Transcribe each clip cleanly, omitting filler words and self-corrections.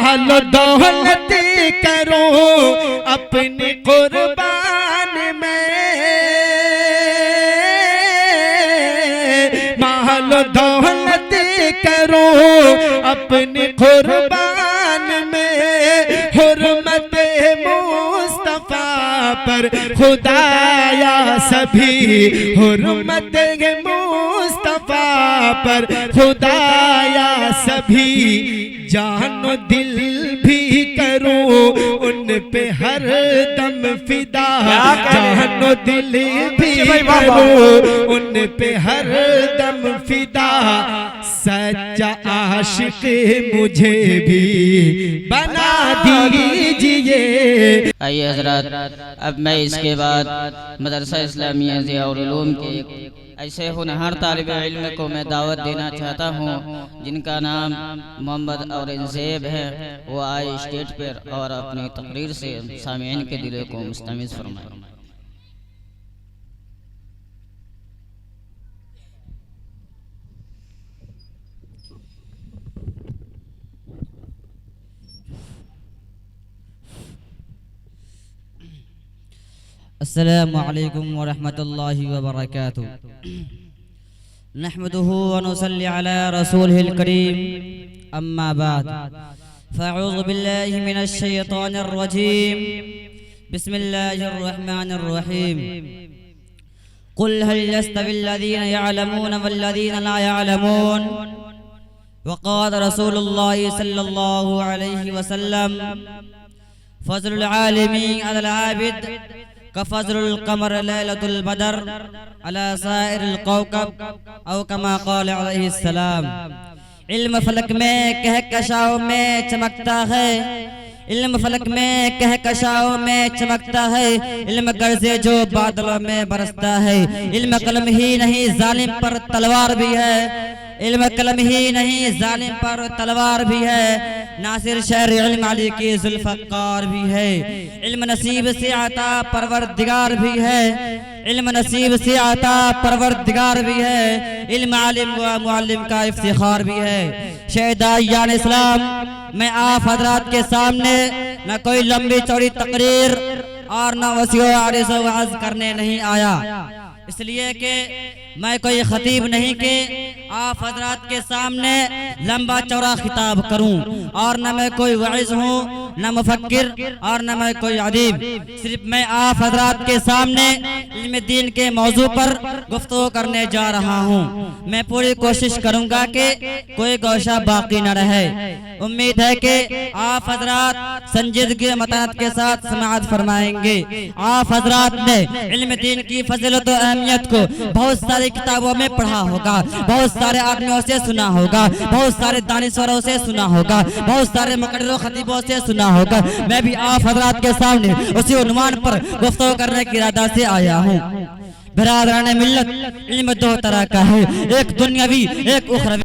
माल दौलत करो अपनी कुर्बान में, माल दौलत करो अपनी कुर्बान में, हुर्मत मुस्तफा पर खुदाया सभी, हुर्मत मुस्तफा पर खुदाया सभी, जानो दिल भी करो उन पे हर दम फिदा, जानो दिल भी करो उन पे हर दम फिदा, सच्चा आशिक मुझे भी बना दीजिए। आइए हजरात, अब मैं इसके बाद मदरसा इस्लामिया ज़िया उल उलूम के ऐसे होनहार तालिब इल्म को मैं दावत देना चाहता हूँ जिनका नाम मोहम्मद औरंगज़ेब है। वो आए स्टेज पर और अपनी तकरीर से सामीन के दिलों को मुस्तमिज़ फरमाए। अस्सलामु अलैकुम व रहमतुल्लाहि व बरकातुहू। नहमदुहु व नुसल्ली अला रसूलिहिल करीम, अम्मा बाद, फ़अऊज़ु बिल्लाहि मिनश शैतानिर रजीम, बिस्मिल्लाहिर रहमानिर रहीम। कुल हल यस्तविल लज़ीना यअलमून वल लज़ीना ला यअलमून, व क़ाल रसूलुल्लाहि सल्लल्लाहु अलैहि वसल्लम, फ़ज़लुल आलिमी अलल आबिद कफ़ज़लुल क़मर लैलतुल बदर अला साइरिल कौकब औ कमा क़ाल अलैहिस्सलाम। इल्म फलक में कहकशाओं में चमकता है, इल्म फलक में कहकशाओं में चमकता है, इल्म गर्ज़े जो बादलों में बरसता है। इल्म कलम ही नहीं जालिम पर तलवार भी है, इल्म कलम ही नहीं जालिम पर तलवार भी है, नासिर शहर इल्म अली की जुल्फ़कार भी है। इल्म नसीब से आता परवरदिगार भी है, इल्म नसीब से आता परवरदिगार भी है। इल्म आलिम व मुअल्लिम का इफ्तिखार भी है। शहदायान इस्लाम, मैं आप हजरात के सामने न कोई लंबी चौड़ी तकरीर और न वसीओ आरिज़ व वाज़ करने नहीं आया, इसलिए कि मैं कोई खतीब नहीं कि आप हजरात के सामने लंबा चौड़ा खिताब करूं, और न मैं कोई वाइज हूँ, न मुफक्किर और न मैं कोई अदीब। सिर्फ मैं आप हजरात के सामने इल्म दीन के मौजू पर गुफ्तगू करने जा रहा हूँ। मैं पूरी कोशिश करूँगा कि कोई गौशा बाकी न रहे। उम्मीद है कि आप हजरात संजीदगी मतानत के साथ समाअत फरमाएंगे। आप हजरात ने इल्म दीन की फजीलत और अहमियत को बहुत सारी किताबों में पढ़ा होगा, बहुत सारे आदमियों से सुना होगा, बहुत सारे दानिश्वरों से सुना होगा, बहुत सारे मुक़र्रिरों खतीबों से सुना होगा। मैं भी आप हजरात के सामने उसी उन्वान पर गुफ्तगू करने की इरादा से आया हूँ। बिरादरान मिल्लत, इल्म दो तरह का है, एक दुनियावी एक उखरवी।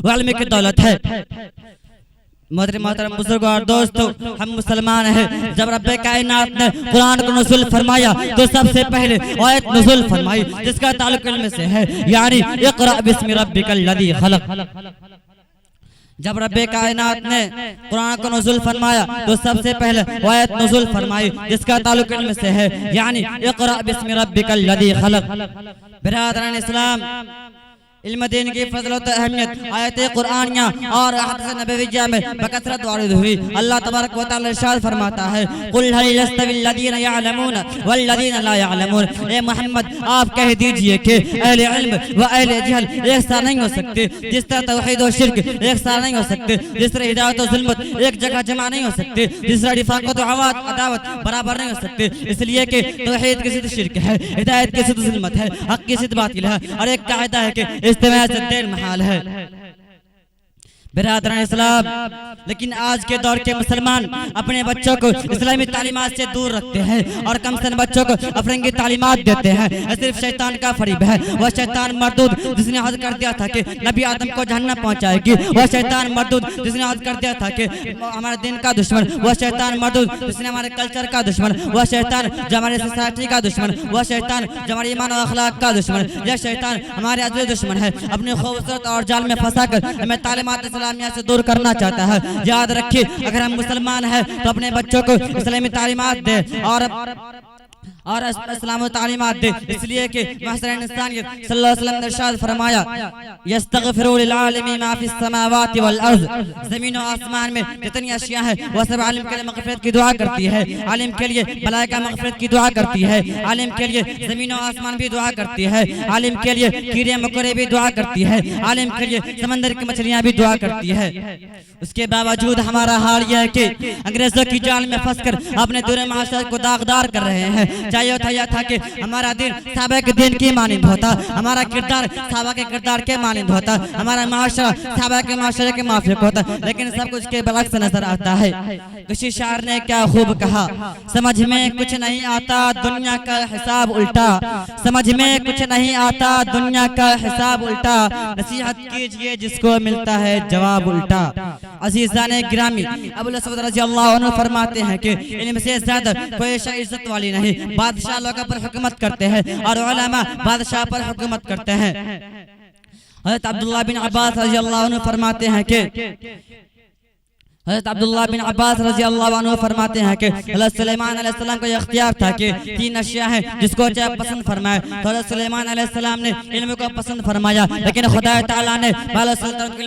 वाल्मी की दौलत है। मोहतरम बुजुर्गों और दोस्तों, हम मुसलमान हैं। जब रब्बे कायनात ने कुरान को नुज़ूल फरमाया तो सबसे पहले आयत नुज़ूल फरमाई जिसका ताल्लुक इल्म से है, यानी इक़रा बिस्मि रब्बिकल लज़ी खलक़। जब रब्बे कायनात ने कुरान को नुज़ूल फरमाया तो सबसे पहले आयत नुज़ूल फरमाई जिसका ताल्लुक इल्म से है, यानी इक़रा बिस्मि रब्बिकल लज़ी खलक़। बिरादरान इस्लाम, इल्म दीन की फज़लत अहमियत आयत कुरानिया और हदीस नबविय्या में बकसरत वारिद हुई। अल्लाह तबारक व तआला इरशाद फरमाता है, कुल हल यस्तविल लज़ीना यअलमून वल लज़ीना ला यअलमून। ए मोहम्मद, आप कह दीजिए कि अहले इल्म व अहले जहल एक साथ नहीं हो सकते। जिस तरह तौहीद और शिर्क एक साथ नहीं हो सकते, जिस तरह हिदायत और ज़ुल्मत एक जगह जमा नहीं हो सकते, जिस तरह रिफ़ाक़त और अदावत बराबर नहीं हो सकते। इसलिए कि तौहीद की सिद्ध शिर्क है, हिदायत की सिद्ध ज़ुल्मत है, हक़ की सिद्ध बातिल है, और एक कायदा है कि इस्तिमा से देर महाल है। बिरादरान इस्लाम, लेकिन आज के दौर के मुसलमान अपने बच्चों को इस्लामी तालीमात से दूर रखते हैं और कम सन बच्चों को अफरंगी तालीमात देते हैं। यह सिर्फ शैतान का फरीब है। वह शैतान मरदूद जिसने हद कर दिया था कि नबी आदम को जहन्नम पहुंचाएगी, वह शैतान मरदूद जिसने हद कर दिया था कि हमारे दिन का दुश्मन, वह शैतान मरदूद जिसने हमारे कल्चर का दुश्मन, वह शैतान जो हमारे सोसाइटी का दुश्मन, वह शैतान जो हमारे ईमान और अखलाक का दुश्मन, यह शैतान हमारे असली दुश्मन है। अपने खूबसूरत और जाल में फंसाकर हमें तालीमात इस्लामिया से दूर करना चाहता है। याद रखिए, अगर हम मुसलमान हैं तो अपने बच्चों को इस्लामी तालीमात दे और इस्लामी तालीमात दे, इसलिए कि महशर इंसान सल्लल्लाहु अलैहि वसल्लम ने इरशाद फरमाया, यस्तगफिरू लिल आलिमी मा फिस समावाति वल अर्ज़, ज़मीन और आसमान में जितनी अशिया है वह सब आलिम के लिए मग़फ़िरत की दुआ करती है, आलिम के लिए मलाइका मग़फ़िरत की दुआ करती है, आलिम के लिए ज़मीन और आसमान भी दुआ करती है, आलिम के लिए कीड़े मकोड़े भी दुआ करती है, आलिम के लिए समंदर की मछलियाँ भी दुआ करती है। उसके बावजूद हमारा हाल यह है कि अंग्रेजों की जाल में फंसकर अपने दूर माशरे को दागदार कर रहे हैं। चाहिए था कि हमारा दिन साहबा के दिन की मानिंद होता, हमारा किरदार साहबा के किरदार के मानिंद होता, हमारा माशरा साहबा के माशरे के माफिक होता, लेकिन सब कुछ के बरअक्स नजर आता है। किसी शायर ने क्या खूब कहा, समझ में कुछ नहीं आता दुनिया का हिसाब उल्टा, समझ में कुछ नहीं आता दुनिया का हिसाब उल्टा, नसीहत कीजिए जिसको मिलता है जवाब उल्टा। अजीज़ान गिरामी, अबुल असवद रज़ियल्लाहु अन्हु फरमाते हैं कि इल्म से ज्यादा कोई शय इज्जत वाली नहीं। बादशाह लोगों पर हुकूमत करते हैं और उलमा बादशाह पर हुकूमत करते हैं। हज़रत अब्दुल्लाह बिन अब्बास रज़ियल्लाहु अन्हु फरमाते हैं कि हज़रत अब्दुल्लाह बिन अब्बास रज़ियल्लाहु अन्हु फरमाते हैं कि हज़रत सुलेमान अलैहिस्सलाम को इख्तियार था कि 3 अशिया हैं जिसको चाहे पसंद फरमाए, तो हज़रत सुलेमान अलैहिस्सलाम ने इल्म को पसंद फरमाया, लेकिन खुदा ताला ने बाला सल्तनत को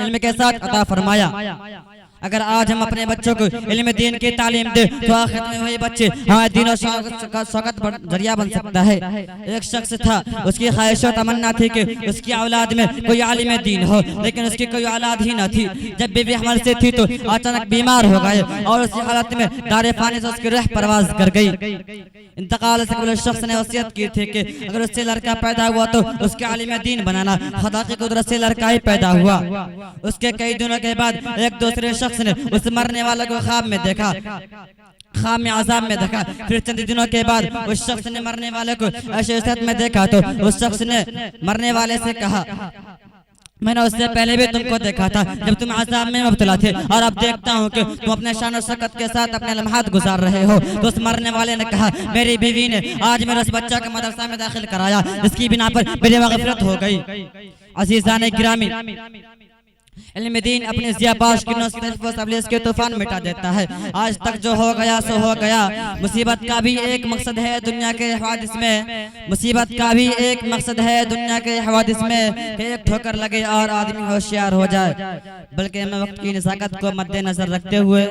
इल्म के साथ अता फरमाया। अगर आज हम अपने बच्चों को इल्म दीन की तालीम दे तो आखिर में वही बच्चे हमारे दीन और शौकत पर जरिया बन सकता है। एक शख्स था, उसकी ख्वाहिश और तमन्ना थी कि उसकी औलाद में कोई आलिम दीन हो, लेकिन उसकी कोई औलाद ही न थी। जब बीवी हमल से थी तो अचानक बीमार हो गए और उसी हालत में दारे फानी से उसकी रूह परवाज कर गई। इंतकाल से कबल शख्स ने वसीयत की थी कि अगर उससे लड़का पैदा हुआ तो उसके आलिम दीन बनाना। खुदा की कुदरत से लड़का ही पैदा हुआ। उसके कई दिनों के बाद एक दूसरे शख्स ने उस मरने वाले को ख्वाब में देखा, ख्वाब में आज़ाब में देखा। फिर चंद दिनों के बाद उस शख्स ने मरने वाले को ऐसे हालत में देखा तो उस शख्स ने मरने वाले से कहा, मैंने उससे पहले भी तुमको देखा था जब तुम आज़ाब में मुब्तला थे, और अब देखता हूँ कि तुम अपने शान और शौकत के साथ अपने लम्हात गुजार रहे हो। तो उस मरने वाले ने कहा, मेरी बीवी ने आज मेरे उस बच्चा को मदरसा में दाखिल कराया जिसकी बिना पर मेरी मग़फ़िरत हो गई। अज़ीज़ान गिरामी, इल्म दीन अपने ज़ियाबाश की तबलीग के तूफान मिटा देता है। आज तक जो हो गया सो हो गया। मुसीबत का भी एक मकसद है दुनिया के हवादिस में, मुसीबत का भी एक मकसद है दुनिया के हवादिस में कि एक ठोकर लगे और आदमी होशियार हो जाए। बल्कि मैं वक्त की नज़ाकत को मद्देनजर रखते हुए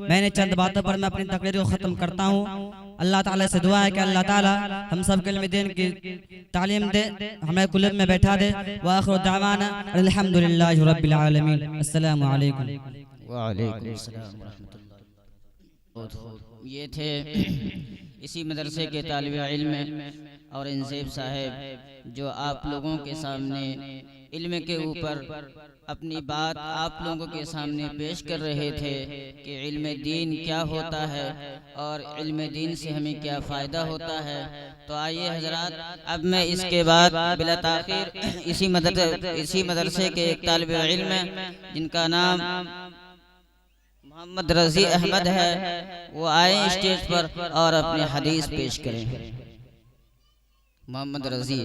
मैंने चंद बातों पर मैं अपनी तकरीर को ख़त्म करता हूँ। अल्लाह ताला से दुआ है कि अल्लाह ताला हम सब के इल्म दीन की तालीम दे, हमें कुल्लत में बैठा दे। व आखिर दावाना अल्हम्दुलिल्लाहि रब्बिल आलमीन। अस्सलामु अलैकुम। व अलैकुम अस्सलाम व रहमतुल्लाह। ये थे इसी मदरसे के तालिब इल्म और इंसेब साहब जो आप लोगों के सामने इल्म के ऊपर अपनी बात आप लोगों के सामने पेश कर रहे थे कि इल्म दीन क्या होता है और इल्म दीन से हमें क्या फ़ायदा होता है। तो आइए हजरात, अब मैं इसके बाद बिला ताख़ीर इसी मदरसे के एक तालिब इल्म जिनका नाम मोहम्मद रज़ी अहमद है, वो आए स्टेज पर और अपने हदीस पेश करें। मोहम्मद रज़ी।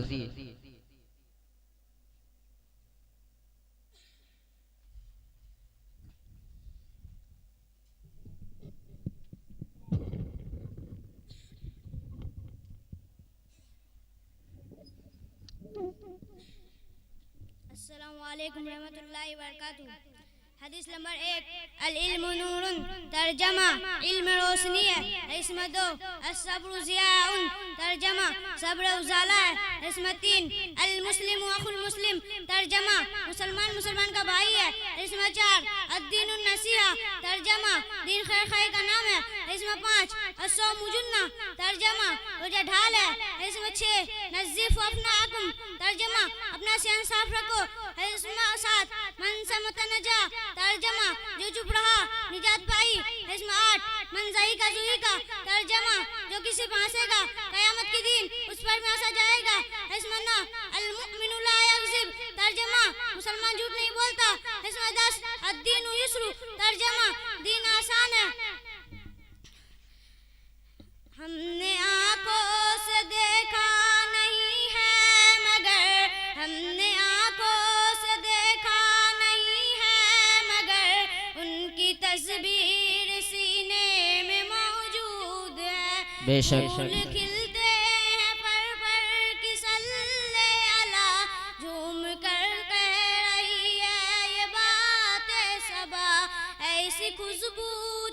अस्सलामु अलैकुम रहमतुल्लाहि व बरकातुहू। हदीस नंबर 1 अल इल्मु नूरुन तर्जमा इल्म रोशनी है। इसमें 2 अस्सब्रु ज़ियाउन तर्जमा सब्र उजाला है। इसमें 3 अल मुस्लिमु अखुल मुस्लिम तर्जमा मुसलमान मुसलमान का भाई है। इसमें 4 अद्दीनुन नसीहा तर्जमा दीन खैर खाई का नाम है। इसमें 5 अस्सौमु जुन्ना तर्जमा रोजा ढाल है। इसमें 6 नज़ीफ़ु अपनाकुम तर्जमा अपना सियान साफ रखो। इसमें 7 मन समतनजा तर्जमा जो चुप रहा निजात पाई। इसमें 8 मंजाई का जुई का तर्जमा जो किसी फांसेगा कयामत के दिन उस पर भी हंसा जाएगा। इसमें 9 अल मुमिनु ला यग़ज़िब तर्जमा मुसलमान झूठ नहीं बोलता। इसमें 10 अद्दीनु युस्रु तर्जमा दीन आसान है। हमने आंखों से देखा नहीं है मगर हमने आंखों से देखा नहीं है मगर उनकी तस्वीर सीने में मौजूद है। बेशक फूल खिलते हैं पर की सल्ले अला झूम कर कह रही है ये बातें सबा। ऐसी खुशबू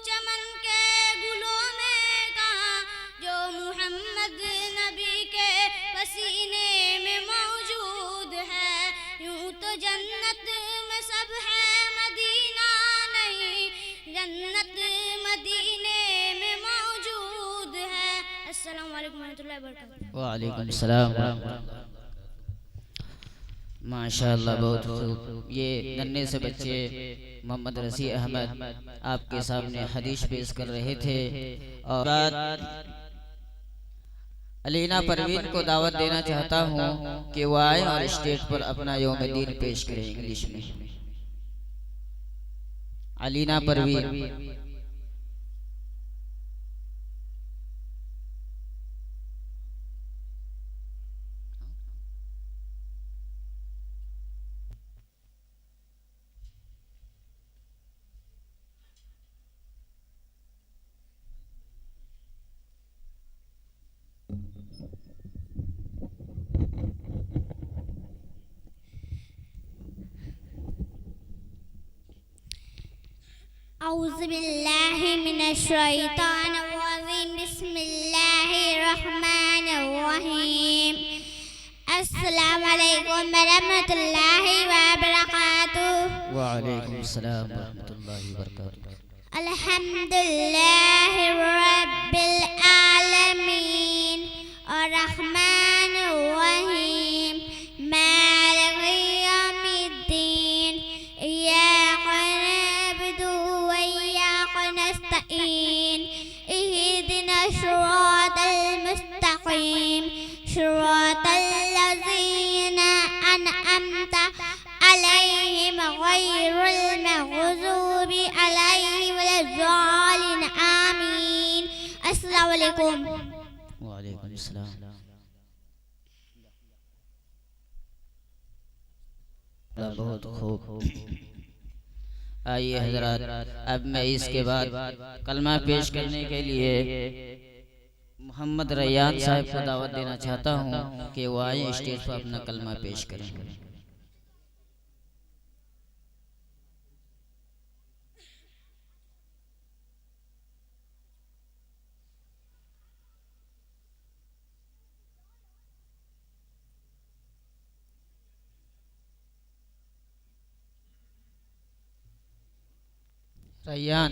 चमन के गुलों में कहाँ जो मुहम्मद नबी के पसीने में मौजूद है। यूं तो जन्नत में सब है मदीना नहीं जन्नत मदीने में मौजूद है। अस्सलाम वालेकुम रहमतुल्लाहि व बरकातहू। वालेकुम सलाम। माशाअल्लाह बहुत खूब। ये नन्हे से बच्चे मोहम्मद रसी अहमद आपके सामने हदीस पेश कर रहे थे। और अलीना परवीन को दावत देना चाहता हूँ कि वो आए और स्टेज पर अपना यौम दीन पेश करें इंग्लिश में। अलीना परवीन। औज़ु बिल्लाहि मिनश शैतानिर रजीम बिस्मिल्लाहिर रहमानिर रहीम। अस्सलामु अलैकुम व रहमतुल्लाहि व बरकातुहू। वालेकुम सलाम व रहमतुल्लाहि व बरकातुहू। अल्हम्दुलिल्लाहि रब्बिल आलमीन अर्रहमानिर रहीम मालिकि यौमिद्दीन इय्याका नअबुदु व इय्याका नस्तईन इहदिनस सिरातल मुस्तकीम सिरातल लज़ीना अनअमता अलैहिम गैरिल मग़ज़ूबि अलैहिम वलज़्ज़ालिन आमीन। अस्सलामु अलैकुम। वालेकुम सलाम। बहुत खूब। आइए हजरात, अब मैं इसके बाद कलमा पेश करने के लिए मोहम्मद रैयान साहब को दावत देना चाहता हूँ कि वो आए स्टेज पर अपना कलमा पेश करें। रैयान।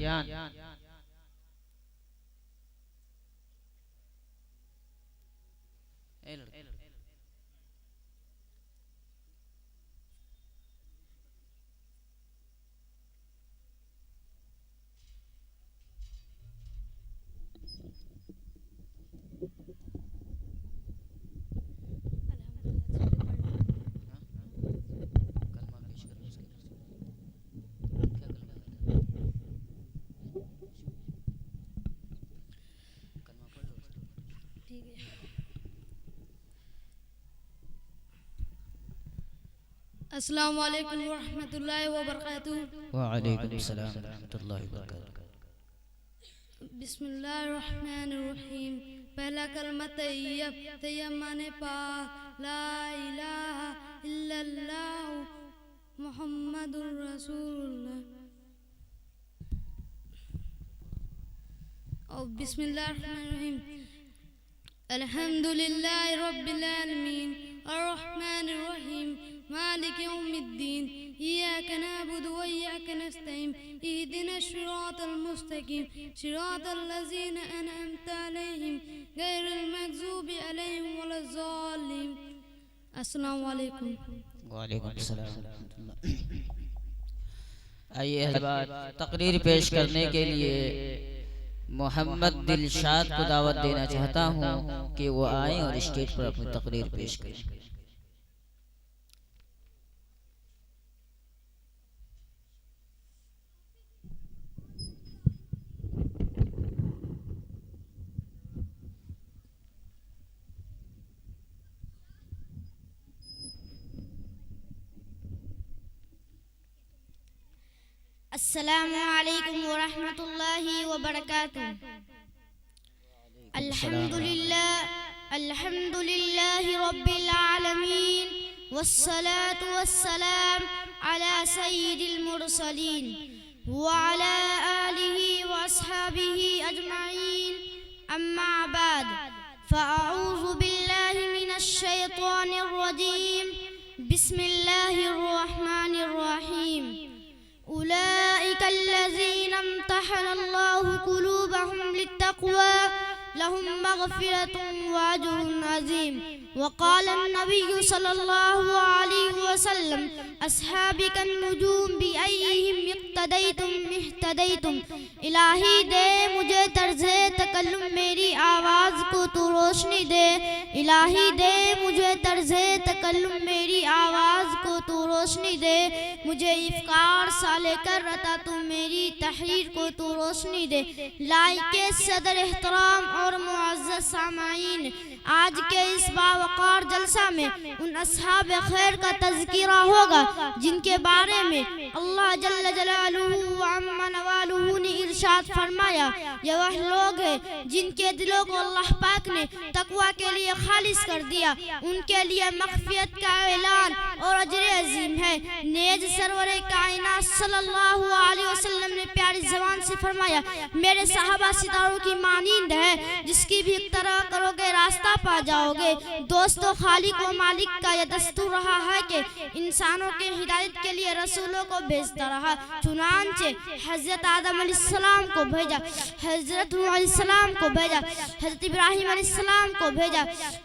अस्सलामु अलैकुम व रहमतुल्लाहि व बरकातुहू। वालेकुम सलाम व रहमतुल्लाहि व बरकातुहू। बिस्मिल्लाहिर रहमानिर रहीम। पहला कलमा तैयब, तैयब माने पाक, ला इलाहा इल्लल्लाह मुहम्मदुर रसूलुल्लाह बिस्मिल्लाहिर्रहमानिर्रहीम अल्हम्दुलिल्लाहि रब्बिल आलमीन अर्रहमानिर्रहीम मालिक यौमिद्दीन इय्याका नअबुदु व इय्याका नस्तईन इहदिनस सिरातल मुस्तकीम सिरातल लज़ीना अनअमता अलैहिम गैरिल मग़ज़ूबि अलैहिम वलज़्ज़ालिन। अस्सलामु अलैकुम। वालेकुम अस्सलाम। आइए हज़रात, तकरीर पेश करने के लिए मोहम्मद दिलशाद को दावत देना चाहता हूँ कि वो आए और स्टेज पर अपनी तकरीर पेश करें। अस्सलामु अलैकुम व रहमतुल्लाहि व बरकातुहू। अल्हम्दुलिल्लाहि रब्बिल आलमीन वस्सलातु वस्सलाम अला सय्यिदिल मुरसलीन व अला आलिहि व अस्हाबिहि अजमईन। अम्मा बाद फ़अऊज़ु बिल्लाहि मिनश शैतानिर रजीम। बिस्मिल्लाहिर रहमानिर रहीम। उलाइका अल्लज़ीना इम्तहनल्लाहु क़ुलूबहुम लित्तक़वा लहुम मग़फ़िरतुन व अज्रुन अज़ीम। वक़ाल अन्नबिय्यु सल्लल्लाहु अलैहि वसल्लम अस्हाबी कन्नुजूम बिअय्यिहिम इक़्तदैतुम इह्तदैतुम। इलाही दे मुझे तर्ज़े तकल्लुम मेरी आवाज़ को तू रोशनी दे। इलाही दे मुझे तर्ज़े तकल्लुम मेरी आवाज़ को तू रोशनी दे। मुझे इफ़्कार साले कर रता तू मेरी तहरीर को तू रोशनी दे। लाइके सदर एहतराम और मुअज़्ज़ज़ सामाईन, आज के इस बावक़ार जलसा में उन अस्हाब खैर का तज़किरा होगा जिनके बारे में अल्लाह जल्ल जलालुहु व अम्मा नवालुहु ने इरशाद फरमाया, ये वह लोग हैं जिनके दिलों को अल्लाह पाक ने तक़वा के लिए खालिस कर दिया। उनके लिए मग़फ़िरत का ऐलान और अजर अज़ीम है। नेज़ सरवरे कायनात सल्लल्लाहु अलैहि वसल्लम ने प्यारी ज़बान से फरमाया, मेरे सहाबा सितारों की मानींद है, जिसकी भी इक़्तदा करोगे रास्ता पा जाओगे। दोस्तों, खालिक व मालिक का यह दस्तूर रहा है कि इंसानों के हिदायत के लिए रसूलों को भेजता रहा। चुनांचे हज़रत आदम अलैहिस्सलाम को भेजा, हज़रत नूह अलैहिस्सलाम को भेजा, हज़रत इब्राहीम अलैहिस्सलाम को भेजा,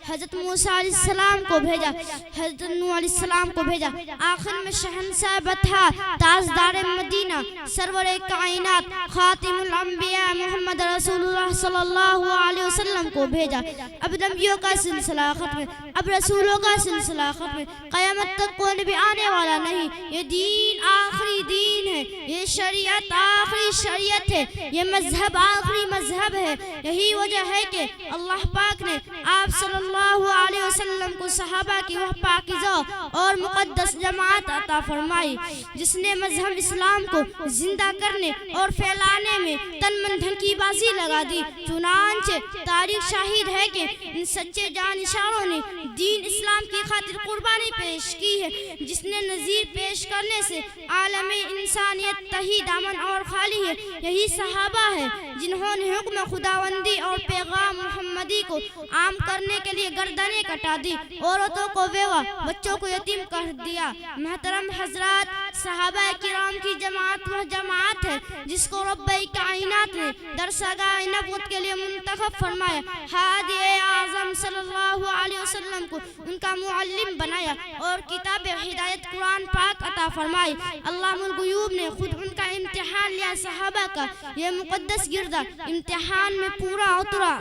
हज़रत मूसा अलैहिस्सलाम को भेजा, हज़रत नूह अलैहिस्सलाम को भेजा। आखिर में शहंशाह बतहा, ताजदार मदीना, सरवरे कायनात, खातिमुल अंबिया मोहम्मद रसूलुल्लाह सल्लल्लाहु अलैहि वसल्लम को भेजा। अब नबियों का सिलसिला खत्म, अब रसूलों का सिलसिला खत्म। क़यामत तक कोई नबी आने वाला नहीं। ये दीन आखिरी दीन है, ये शरीयत आखिरी शरीयत है, ये मजहब आखिरी मजहब है। यही वजह है कि अल्लाह पाक ने आप सल्लल्लाहु अलैहि वसल्लम को सहाबा की वह पाकीज़ा और मुक़द्दस जमात अता फरमाई, जिसने मजहब इस्लाम को जिंदा करने और फैलाने में तन मन धन की बाजी लगा दी। चुनांचे तारीख शाहिद है कि इन सच्चे जानिशारों ने दीन इस्लाम की खातिर कुर्बानी पेश की है, जिसने नज़ीर पेश करने से आलम इंसानियत तही दामन और खाली है। यही सहाबा है जिन्होंने हुक्म खुदावंदी और पैगाम मुहम्मदी को आम करने के लिए गर्दनें कटा दी, औरतों को बेवा, बच्चों को यतीम कर दिया। महतरम हजरात, सहाबा किराम की जमात वह जमात है जिसको रब्बे कायनात ने दरसगाह नबूवत के लिए मुंतखब फरमाया। हादी आज़म सल्लल्लाहु अलैहि वसल्लम को उनका मुअल्लिम बनाया और किताब हिदायत कुरान पाक अता फरमाई। अल्लाहुल ग़ुयूब ने खुद उनका इम्तिहान लिया। सहाबा का ये मुक़द्दस गिरदा इम्तिहान में पूरा उतरा।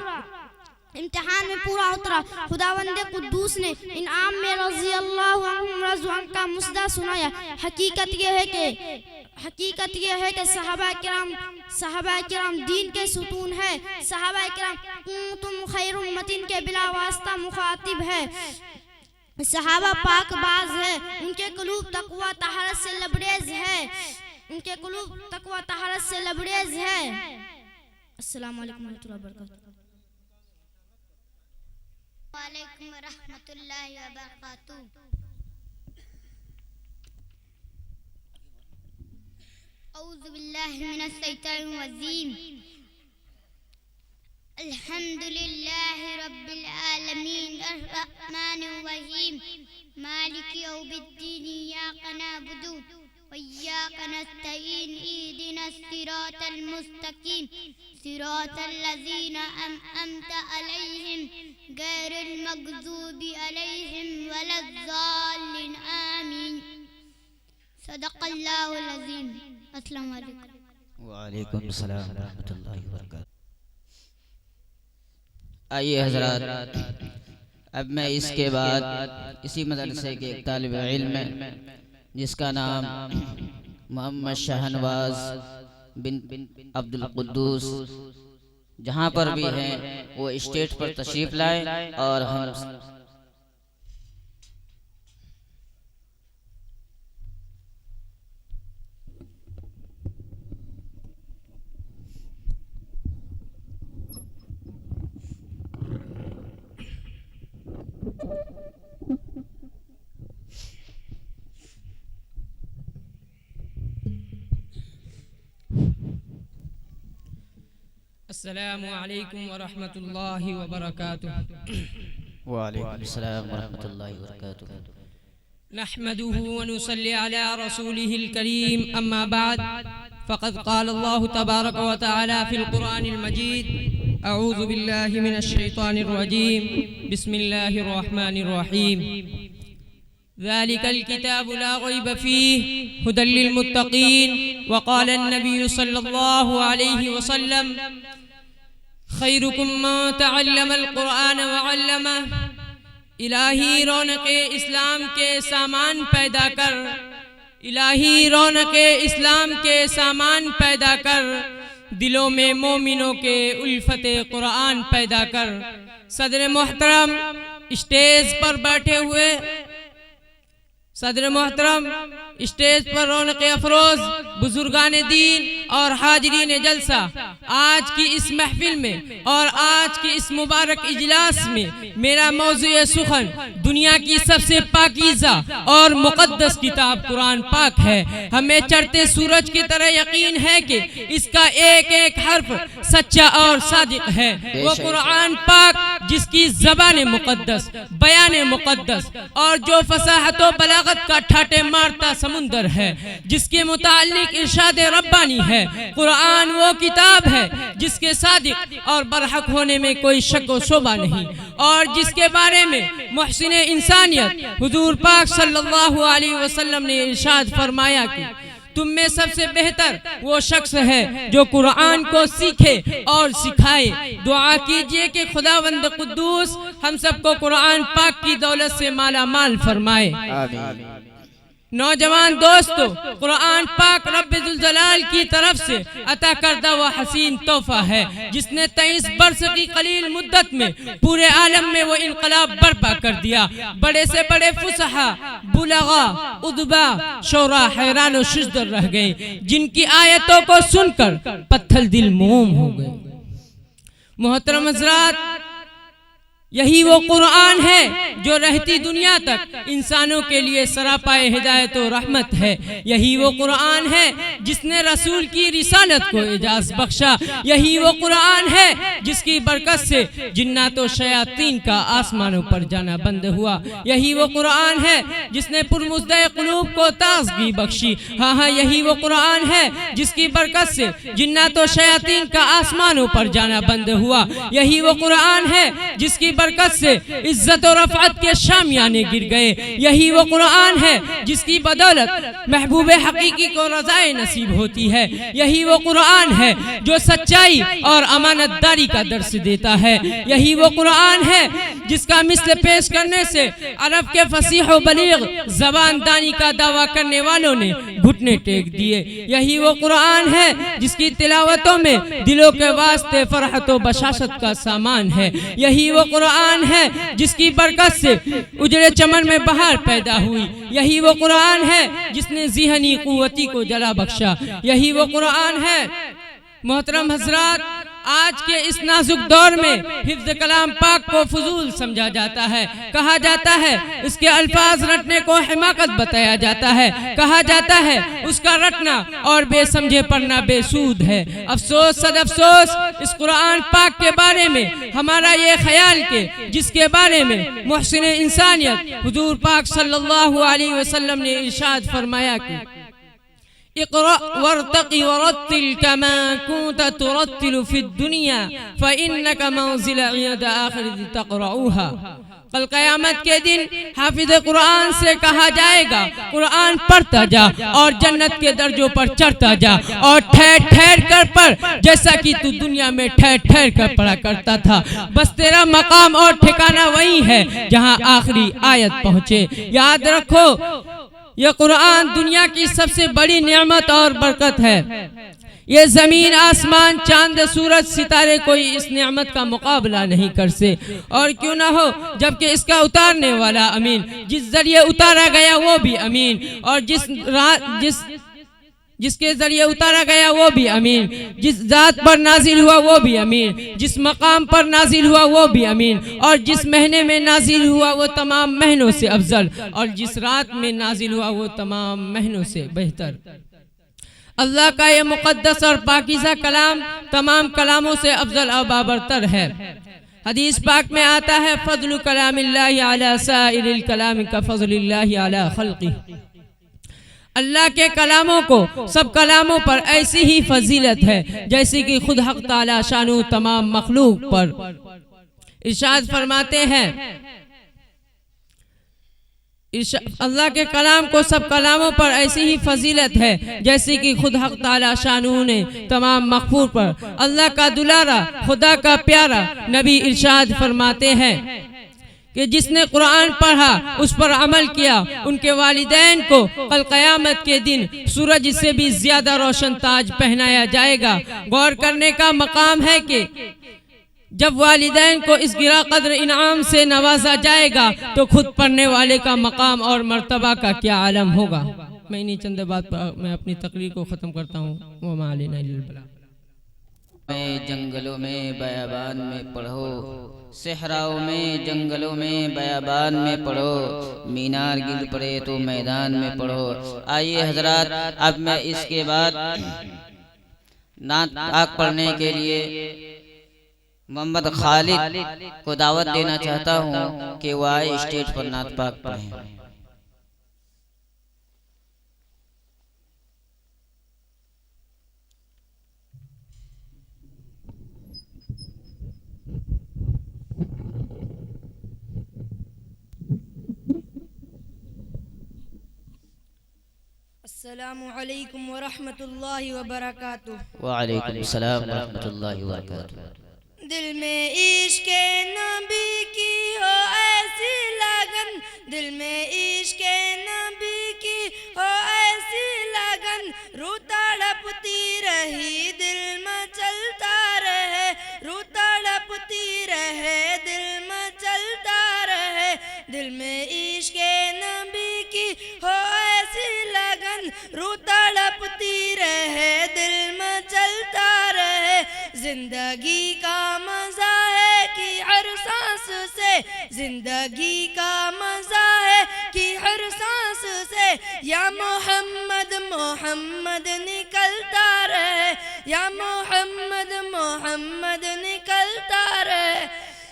खुदावंदे कुद्दूस ने इनाम में रज़ी अल्लाहु अन्हुम रज़ु अन का मुसदा सुनाया। हकीकत यह है कि सहाबा किराम दीन के सुतून है। सहाबा किराम तुम खैर उम्मतिन के बिला वास्ता मुखातिब है। सहाबा पाकबाज है, उनके कुलूब तक़वा तहारत से लबरेज है। अस्सलामु अलैकुम व रहमतुल्लाहि व बरकातुहू। वालेकुम रहमतुल्लाहि व बरकातुहू। औज़ु बिल्लाहि मिनश शैतानिर रजीम। अल्हम्दुलिल्लाहि रब्बिल आलमीन अर्रहमानिर रहीम मालिकि यौमिद्दीन इय्याका नअबुदु व इय्याका नस्तईन इहदिनस सिरातल मुस्तकीम सिरातल लज़ीना अनअमता अलैहिम गैरिल मग़ज़ूबि अलैहिम वलज़्ज़ालिन आमीन। सदक़ल्लाहुल अज़ीम। अस्सलामु अलैकुम। वालेकुम सलाम व रहमतुल्लाहि व बरकातहू। आइए हजरात, अब मैं इसके बाद इसी मदरसे के एक तालिब इल्म जिसका नाम मोहम्मद शाहनवाज बिन अब्दुल कुद्दूस जहाँ पर भी हैं वो स्टेज पर तशरीफ लाए और हम अस्सलामु अलैकुम व रहमतुल्लाहि व बरकातुहू। वालेकुम सलाम व रहमतुल्लाहि व बरकातुहू। नहमदुहु व नुसल्ली अला रसूलिहिल करीम, अम्मा बाद, फ़क़द क़ाल अल्लाहु तबारक व तआला फ़िल क़ुरआनिल मजीद, अऊज़ु बिल्लाहि मिनश शैतानिर रजीम, बिस्मिल्लाहिर रहमानिर रहीम। ज़ालिकल किताबु ला रैब फ़ीहि हुदल लिल मुत्तक़ीन व क़ाल अन्नबिय्यु सल्लल्लाहु अलैहि वसल्लम खैरुकुम मन तअल्लमल क़ुरआन व अल्लमह। इलाही रौनक़े इस्लाम के सामान पैदा कर, इलाही रौनक़े इस्लाम के सामान पैदा कर, दिलों में मोमिनों के उल्फते क़ुरआन पैदा कर। सदर मोहतरम, स्टेज पर बैठे हुए सदर मोहतरम, स्टेज पर रौनक़ अफरोज बुजुर्गान दीन और हाजरीन जलसा, आज की इस महफिल में और आज की इस मुबारक इजलास में मेरा मौज़ू सुखन दुनिया की सबसे पाकीज़ा और मुक़द्दस किताब कुरान पाक है। हमें चढ़ते सूरज की तरह यकीन है कि इसका एक एक हर्फ सच्चा और सादिक है। वो कुरान पाक जिसकी ज़बान मुक़द्दस, बयान मुक़द्दस और जो फसाहत व बलागत का ठाटे मारता समुंदर है, जिसके मुताल्लिक इरशाद रब्बानी है। कुरान वो किताब है जिसके सादिक और बरहक होने में कोई शक व शोबा नहीं, और जिसके बारे में मुहसिन इंसानियत हुजूर पाक सल्लल्लाहु अलैहि वसल्लम ने इरशाद फरमाया कि तुम में सबसे बेहतर वो शख्स है जो कुरान को सीखे और सिखाए। दुआ कीजिए कि खुदावंद कुद्दूस हम सबको कुरान पाक की दौलत से माला माल फरमाए। नौजवान दोस्तों, कुरान पाक रब्बुल जलाल की तरफ से अता करदा व हसीन तोहफा है, जिसने 23 वर्ष की कलील मुद्दत में पूरे आलम में वो इनकलाब बर्पा कर दिया। बड़े से बड़े फुसहा, बुलगा, उदबा, शोरा हैरान व शुजर रह गए, जिनकी आयतों को सुनकर पत्थर दिल मोम हो गए। मोहतरम हज़रात, यही वो कुरान है जो रहती दुनिया तक इंसानों के लिए सरापाए हिदायत और रहमत है। यही वो कुरान है जिसने रसूल की रिसालत को एजाज बख्शा। यही वो कुरान है जिसकी बरकत से जिन्नात और शयातीन का आसमानों पर जाना बंद हुआ। यही वो कुरान है जिसने पुरमुज़्दे क़ुलूब को ताज़गी बख्शी। हाँ हाँ, यही वो कुरान है जिसकी बरकत से जिन्नात और शयातीन का आसमानों पर जाना बंद हुआ। यही वो कुरान है जिसकी बरकत से इज्जत और रफ़अत के शामियाने गिर गए। यही वो कुरान है जिसकी बदौलत महबूब हकीकी को रज़ाए नसीब होती है। यही वो कुरान है जो सच्चाई और अमानतदारी का दर्स देता है। यही वो कुरान है जिसका मिस्ल पेश करने से अरब के फसीह व बलीग ज़बान दानी का दावा करने वालों ने घुटने टेक दिए। यही वो कुरान है जिसकी तिलावतों में दिलों के वास्ते फरहत व बशाशत का सामान है। यही वो कुरान है जिसकी बरकत से उजड़े चमन में बहार पैदा हुई। यही वो कुरान है जिसने ज़िहनी कुव्वती को जला बख्शा। यही वो कुरान है मोहतरम हज़रात, आज के इस नाजुक दौर में हिफ्ज़ कलाम पाक को फजूल समझा जाता है, कहा जाता है इसके अल्फाज रटने को हिमाकत बताया जाता है, कहा जाता है उसका रटना और बेसमझे पढ़ना बेसूद है। अफसोस सद अफसोस इस कुरान पाक के बारे में हमारा ये ख्याल के जिसके बारे में मुहसिन इंसानियत हुजूर पाक सल्लल्लाहु अलैहि वसल्लम ने इरशाद फरमाया कि इक़रा वरतक़ी वरत्तिल कमा कुंत तुरत्तिलु फिद दुनिया फ़इन्नका मंज़िल इन्द आखिरति तक़रऊहा। कल क़यामत के दिन हाफिज़ कुरान से कहा जाएगा कुरान पढ़ता जा और जन्नत के दर्जों पर चढ़ता जा और ठहर ठहर कर पढ़ जैसा कि तू दुनिया में ठहर ठहर कर पढ़ा करता था। बस तेरा मकाम और ठिकाना वही है जहां आखिरी आयत पहुंचे। याद रखो यह कुरान दुनिया की सबसे बड़ी नेमत और बरकत है। ये जमीन आसमान चांद सूरज सितारे कोई इस नेमत का मुकाबला नहीं कर से और क्यों ना हो, जबकि इसका उतारने वाला अमीन, जिस जरिए उतारा गया वो भी अमीन और जिसके जरिए उतारा गया वो भी अमीन, जिस जात पर नाजिल हुआ वो भी अमीन, जिस मकाम पर नाजिल हुआ वो भी अमीन और जिस महीने में नाजिल हुआ वो तमाम महीनों से अफजल और जिस रात में नाजिल हुआ वो तमाम महीनों से बेहतर। अल्लाह का ये मुक़द्दस और पाकीज़ा कलाम तमाम कलामों से अफजल और बाबरतर है। हदीस पाक में आता है फ़ज़्लु कलामिल्लाहि अला साइरिल कलाम का फ़ज़्लिल्लाहि अला खल्क़ी। अल्लाह के कलामों को सब कलामों पर ऐसी ही फजीलत है जैसे कि खुद हक़ ताला शानु तमाम मखलूक पर। इरशाद फरमाते हैं अल्लाह के कलाम को सब कलामों पर ऐसी ही फजीलत है जैसे कि खुद हक़ ताला शानु ने तमाम मखलूक पर। अल्लाह का दुलारा खुदा का प्यारा नबी इरशाद फरमाते हैं कि जिसने कुरान पढ़ा उस पर अमल किया उनके वालिदैन को कल क़यामत के दिन सूरज से भी ज्यादा रोशन ताज पहनाया जाएगा। गौर करने का मकाम है कि जब वालिदैन को इस गिरा कद्र इनाम से नवाजा जाएगा तो खुद पढ़ने वाले का मकाम और मर्तबा का क्या आलम होगा। मैं इन्हीं चंद बात पर मैं अपनी तकरीर को ख़त्म करता हूँ। वो मालिना इल्लल बलाग। जंगलों में बयाबान में पढ़ो, सहराओं में जंगलों में बयाबान में पढ़ो, मीनार गिर पड़े तो मैदान में पढ़ो। आइए हजरात, अब मैं इसके बाद नात पाक पढ़ने के लिए मोहम्मद खालिद को दावत देना चाहता हूँ कि वह आए स्टेज पर नात पाक पढ़ें। अस्सलामु अलैकुम व रहमतुल्लाहि व बरकातुहू। व अलैकुम सलाम व रहमतुल्लाहि व बरकातुहू। दिल में इश्क़ नबी की हो ऐसी लगन, दिल में इश्क़ नबी की हो ऐसी लगन, रूह तड़पती रही दिल मचलता रहे, रूह तड़पती रहे दिल मचलता रहे। दिल में इश्क़ नबी की हो ऐसी लगन, रूह तड़पती रहे दिल मचलता रहे। जिंदगी का मजा है कि हर सांस से, जिंदगी का मजा है कि हर सांस से या मोहम्मद मोहम्मद निकलता रहे, या मोहम्मद मोहम्मद निकलता रहे,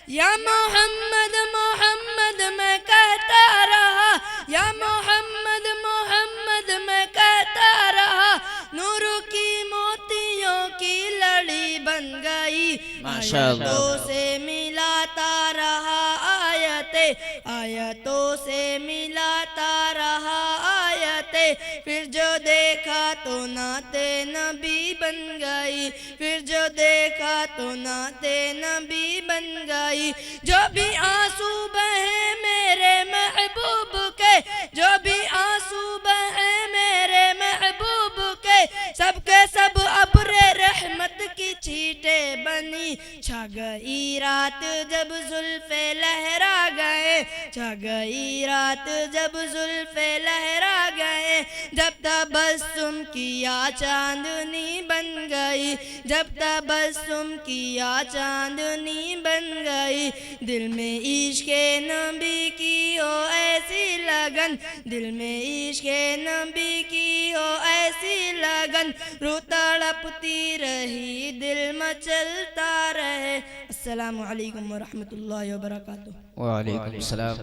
या मोहम्मद मोहम्मद मैं कहता रहा, या मोहम्मद मोहम्मद मैं कहता रहा। नूर की मोतियों की लड़ी बन गई, आयतों से मिलाता रहा आयते, आयतों से मिलाता रहा आयते। फिर जो देखा तो नाते नबी बन गई, फिर जो देखा तो नाते नबी बन गई। जो भी आंसू बहे मेरे महबूब के, जो भी आंसू बहे मेरे महबूब के, सबके सब अब्रे रहमत की छीट सीटे बनी। छा गई रात जब जुल्फे लहरा गए, छा गई रात जब जुल्फे लहरा गए। जब तबस्सुम किया चांदनी बन गई, जब तबस्सुम किया चांदनी बन गई। दिल में इश्क़े नबी की हो ऐसी लगन, दिल में इश्क़े नबी की हो ऐसी लगन। रूह तड़पती रही दिल मचलता रहे। अस्सलामु अलैकुम व रहमतुल्लाहि व बरकातुहू। वालेकुम सलाम।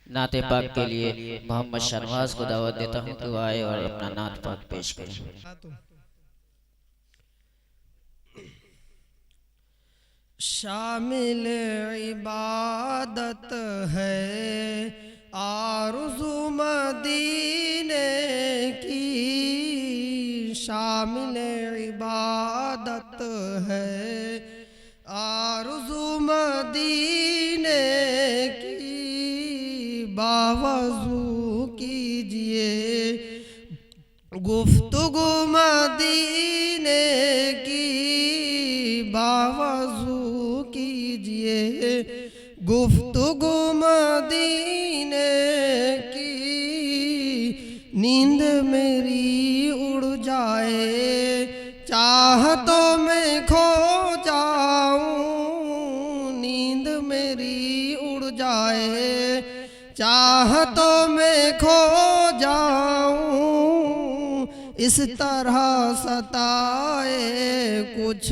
नाते पाक के लिए मोहम्मद शहनवाज को दावत देता हूँ कि वो आए और अपना नात पाक पेश करें। शामिल इबादत है आरज़ू मदीने की, शामिल इबादत है आरज़ू मदीने की। बावज़ू कीजिए गुफ्तगू मदीने की, बावज़ू कीजिए गुफ्तगू मदीने की। नींद मेरी उड़ जाए चाहतों में खो जाऊं, नींद मेरी उड़ जाए चाहतों में खो जाऊं। इस तरह सताए कुछ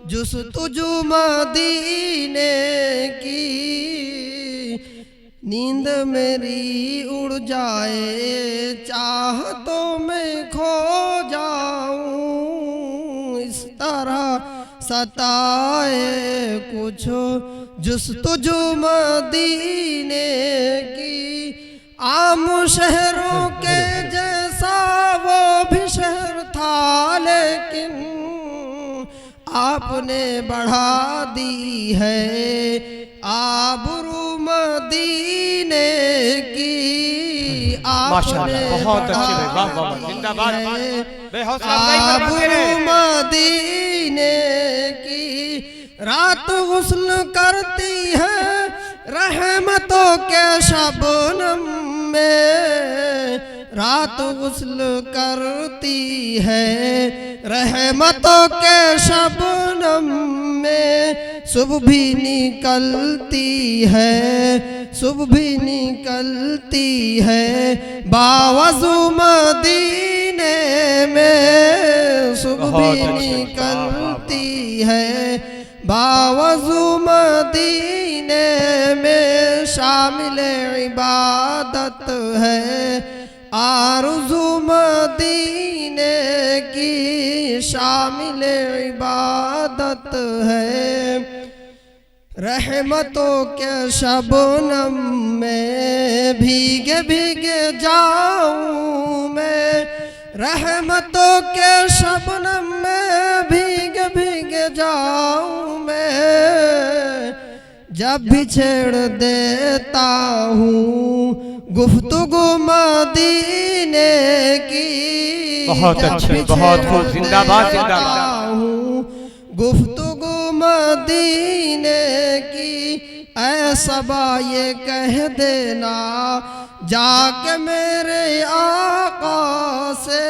जुस्तुजू मदीने की। नींद मेरी उड़ जाए चाहतों में खो जाऊं। इस तरह सताए कुछ जुस्तुजू मदीने की। आम शहरों के जैसा वो भी शहर था, लेकिन आपने बढ़ा दी है आबरू मदीने की। आपने बहुत अच्छे भाई, वाह वाह, जिंदाबाद, आबरू मदीने की। रात गुस्ल करती है रहमतों के शबनम में, रात गुस्ल करती है रहमतों के शबनम में। सुबह भी निकलती है, सुबह भी निकलती है बावज़ू मदीने में। सुबह भी निकलती है बावज़ू मदीने में। शामिल इबादत है आरज़ू मदीने की, शामिल इबादत है। रहमतों के शबनम में भीगे भीगे जाऊं मैं, रहमतों के शबनम में भीगे भीगे जाऊं मैं। जब भी छेड़ देता हूँ गुफ्तगू मदीने की। बहुत अच्छे, बहुत खूब, जिंदाबाद जिंदाबाद। गुफ्तगू मदीने की। ऐसा ये कह देना जाके मेरे आका से,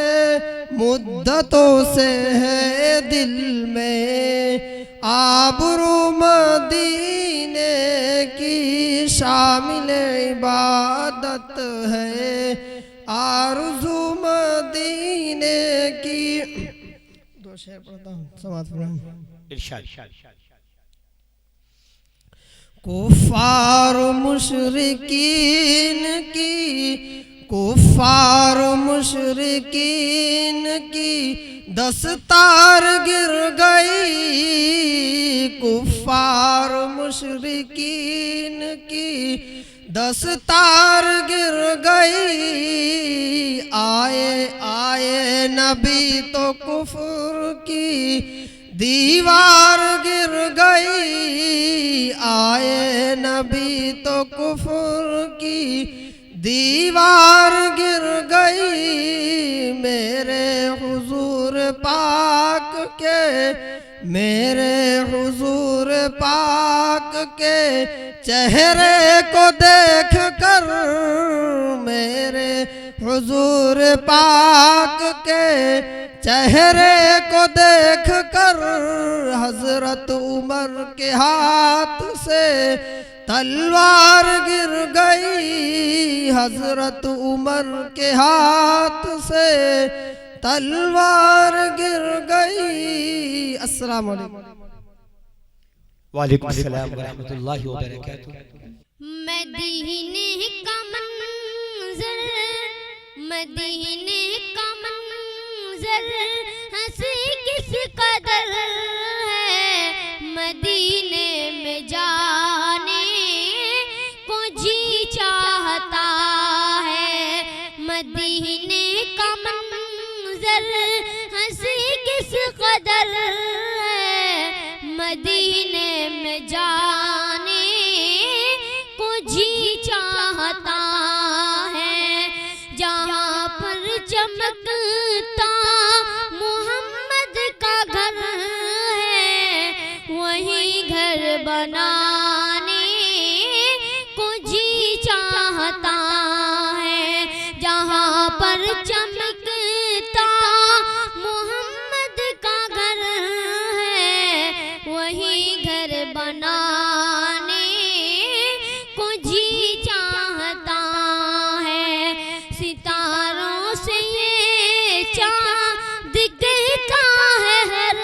मुद्दतों से है दिल में आबरू मदीने की। शामिल इबादत है आरज़ू मदीने की। दो शेर पढ़ता हूँ, समाज इरशाद। कुफ़ार मुशरिकीन की, कुफ़ार मुशरिकीन की दस्तार गिर गई। कुफ़ार मुशरिकीन की दस्तार गिर गई। आए आए नबी तो कुफ्र की दीवार गिर गई। आए नबी तो कुफ्र की दीवार गिर गई। मेरे हुजूर पाक के मेरे हुजूर पाक के चेहरे को देख कर, मेरे हुजूर पाक के चेहरे को देख कर हजरत उमर के हाथ से तलवार गिर गई, हजरत उमर के हाथ से तलवार गिर गई। अस्सलाम वालेकुम। वालेकुम अस्सलाम व रहमतुल्लाहि व बरकातुहू। मदीने का मंजर, मदीने का मंजर हंसी किस कदर है, मदीने में जाने को जी चाहता है। मदीने का मंजर हंसी किस कदर है, मदीने में जाने को जी चाहता है। जहाँ पर चमकता मोहम्मद का घर है, वहीं घर बनाने को जी चाहता है। जहाँ पर चमकता मोहम्मद का घर है, वहीं घर बनाने को जी चाहता है। सितारों से ये चाँद दिखता है हर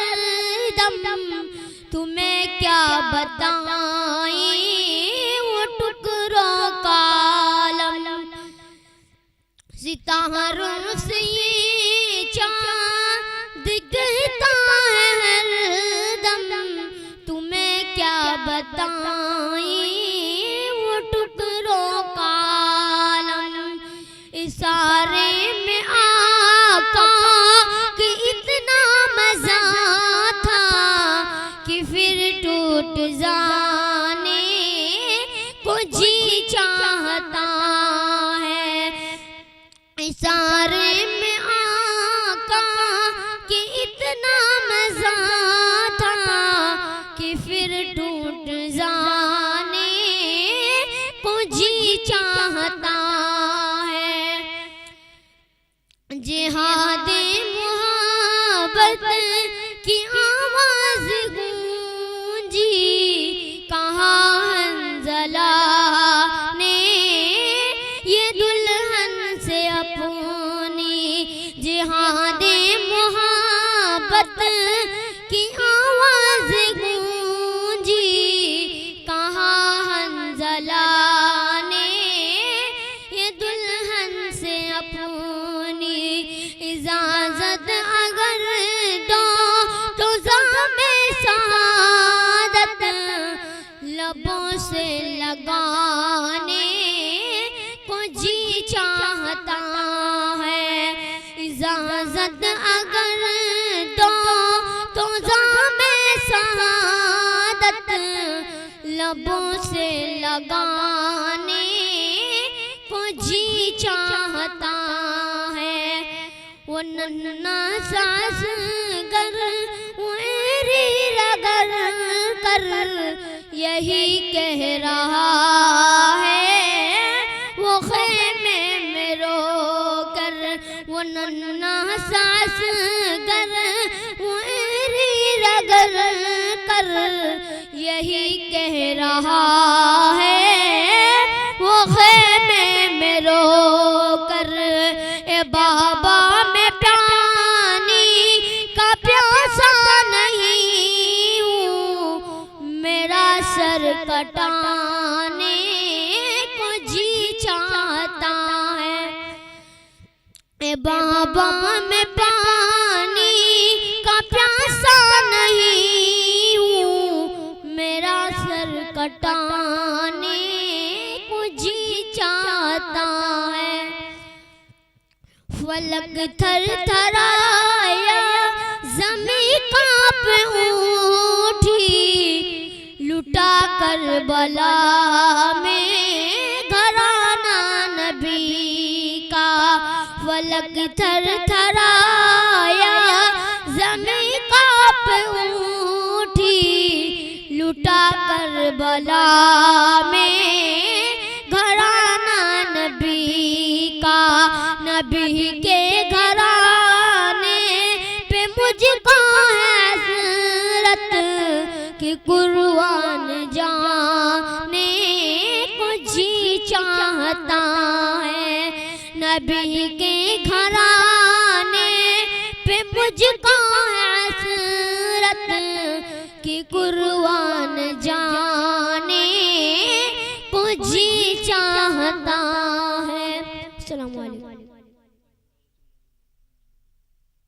दम, तुम्हें क्या बताएं वो टुकड़ों का आलम। सितारों से ये चाँद दिखता है हर दम, तुम्हें क्या बताएं वो टुकड़ों का आलम। इशारे में आका कि इतना मजा था कि फिर टूट जाने को जी चाहता है। इशारे में आका कि इतना मजा था कि फिर टूट जाने को जी चाहता है। जिहादे मोहब्बत की आवाज गूंजी, कहाँ हंजला ने ये दुल्हन से अपनी। जिहादे मोहब्बत की आवाज गूंजी, कहाँ हंजला ने ये दुल्हन से अपनी। इजाजत अगर दो तो ज़ामे सआदत लबों से लगाने को जी चाहता है। इजाजत अगर दो तो ज़ामे सआदत लबों से लगाने को जी चाहता है। वो नन्ना सास गर मेरी रगर कर यही कह रहा है, वो खेमे में रो कर। वो नन्ना सास गर मेरी रगर कर यही कह रहा है, वो खेमे में रो कर। ए बाबा मैं पानी का प्यासा नहीं हूँ, मेरा सर कटाने को जी चाहता है। ए बाबा मैं पानी का प्यासा नहीं हूँ, मेरा सर कटाने को जी चाहता है। फलक थर थराया ज़मीं कांप उठी, लुटा करबला में घराना नबी का। फलक थर थराया ज़मीं कांप करबला में घराना नबी का, नबी के घराने पे मुझको हसरत कि कुर्बान जाने को जी चाहता है। नबी के घराने पे मुझको हसरत कि कुर्बान जाने को जी चाहता है। अस्सलाम वालेकुम।